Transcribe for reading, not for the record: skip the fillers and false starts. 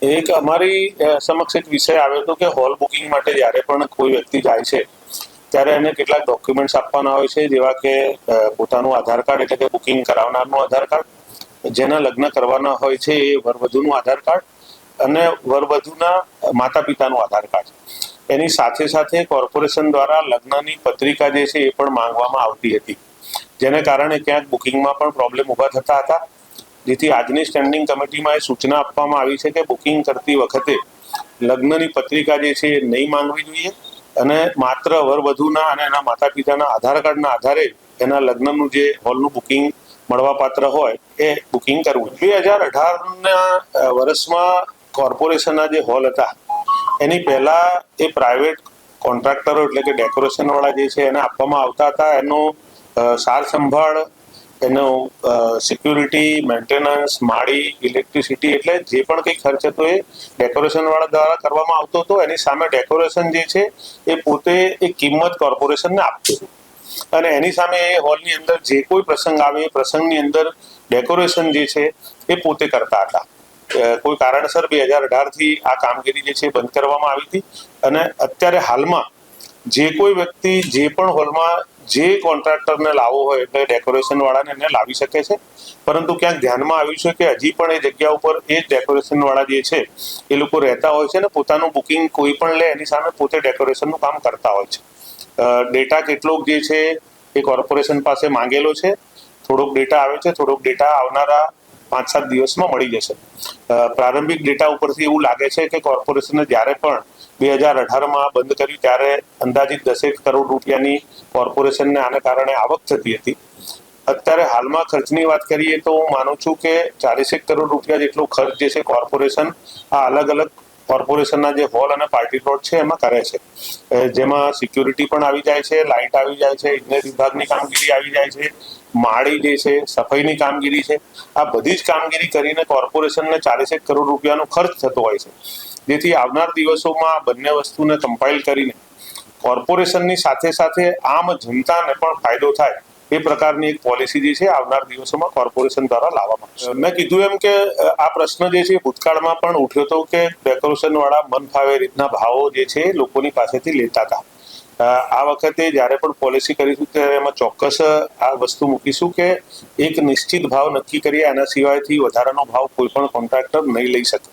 એક અમારી સમક્ષ એક વિષય આવ્યો હતો કે હોલ બુકિંગ માટે જ્યારે પણ કોઈ વ્યક્તિ જાય છે ત્યારે એને કેટલાક ડોક્યુમેન્ટ્સ આપવાના હોય છે, જેવા કે પોતાનું આધાર કાર્ડ એટલે કે બુકિંગ કરાવનારનું આધાર કાર્ડ, જેના લગ્ન કરવાના હોય છે એ વરવધુનું આધાર કાર્ડ અને વરવધુના માતા પિતાનું આધાર કાર્ડ. એની સાથે સાથે કોર્પોરેશન દ્વારા લગ્નની પત્રિકા જે છે એ પણ માંગવામાં આવતી હતી, જેને કારણે ક્યાંક બુકિંગમાં પણ પ્રોબ્લેમ ઊભા થતા હતા. જેથી આજની સ્ટેન્ડિંગ કમિટીમાં એ સૂચના આપવામાં આવી છે કે બુકિંગ કરતી વખતે લગ્નની પત્રિકા જે છે એ નહીં માંગવી જોઈએ અને માત્ર વરવધુના અને એના માતા પિતાના આધાર કાર્ડના આધારે એના લગ્નનું જે હોલનું બુકિંગ મળવાપાત્ર હોય એ બુકિંગ કરવું. 2018ના વર્ષમાં કોર્પોરેશનના જે હોલ હતા એની પહેલા એ પ્રાઇવેટ કોન્ટ્રાક્ટરો એટલે કે ડેકોરેશન વાળા જે છે એને આપવામાં આવતા હતા. એનો સાર સંભાળ, એનો સિક્યુરિટી, મેન્ટેનન્સ, માળી, ઇલેક્ટ્રિસિટી એટલે જે પણ કંઈ ખર્ચ હતો એ ડેકોરેશન વાળા દ્વારા કરવામાં આવતો હતો. એની સામે ડેકોરેશન જે છે એ પોતે એ કિંમત કોર્પોરેશનને આપતું હતું અને એની સામે એ હોલની અંદર જે કોઈ પ્રસંગ આવે એ પ્રસંગની અંદર ડેકોરેશન જે છે એ પોતે કરતા હતા. કોઈ કારણસર 2018થી આ કામગીરી જે છે બંધ કરવામાં આવી હતી અને અત્યારે હાલમાં જે કોઈ વ્યક્તિ જે પણ હોલમાં જે કોન્ટ્રાક્ટરને લાવવો હોય એટલે ડેકોરેશન વાળાને એને લાવી શકે છે, પરંતુ ક્યાંક ધ્યાનમાં આવ્યું છે કે હજી પણ એ જગ્યા ઉપર એ ડેકોરેશન વાળા જે છે એ લોકો રહેતા હોય છે ને પોતાનું બુકિંગ કોઈ પણ લે એની સામે પોતે ડેકોરેશનનું કામ કરતા હોય છે. ડેટા કેટલોક જે છે એ કોર્પોરેશન પાસે માંગેલો છે, થોડોક ડેટા આવે છે, થોડોક ડેટા આવનારા 5-7 દિવસમાં મળી જશે. પ્રારંભિક ડેટા ઉપરથી એવું લાગે છે કે કોર્પોરેશને જ્યારે પણ 2018માં બંધ કર્યું ત્યારે અંદાજિત 10 કરોડ રૂપિયાની કોર્પોરેશનને આને કારણે આવક થતી હતી. અત્યારે હાલમાં ખર્ચની વાત કરીએ તો હું માનું છું કે 40 કરોડ રૂપિયા જેટલો ખર્ચ જે છે કોર્પોરેશન આ અલગ અલગ કોર્પોરેશનના જે હોલ અને પાર્ટી પ્લોટ છે એમાં કરે છે, જેમાં સિક્યુરિટી પણ આવી જાય છે, લાઇટ આવી જાય છે, ઇજનેર વિભાગની કામગીરી આવી જાય છે, માળી જે છે, સફાઈની કામગીરી છે. આ બધી જ કામગીરી કરીને કોર્પોરેશનને 40 કરોડ રૂપિયાનો ખર્ચ થતો હોય છે. જેથી આવનાર દિવસોમાં બંને વસ્તુને કમ્પાઇલ કરીને કોર્પોરેશનની સાથે સાથે આમ જનતાને પણ ફાયદો થાય એ પ્રકારની એક પોલિસી જે છે આવનાર દિવસોમાં કોર્પોરેશન દ્વારા લાવવામાં આવશે. મેં કીધું એમ કે આ પ્રશ્ન જે છે ભૂતકાળમાં પણ ઉઠ્યો હતો કે ડેકોરેશન વાળા મન ફાવે રીતના ભાવો જે છે લોકોની પાસેથી લેતા હતા. આ વખતે જ્યારે પણ પોલિસી કરીશું ત્યારે એમાં ચોક્કસ આ વસ્તુ મૂકીશું કે એક નિશ્ચિત ભાવ નક્કી કરીએ, આના સિવાયથી વધારાનો ભાવ કોઈ પણ કોન્ટ્રાક્ટર નહીં લઈ શકે.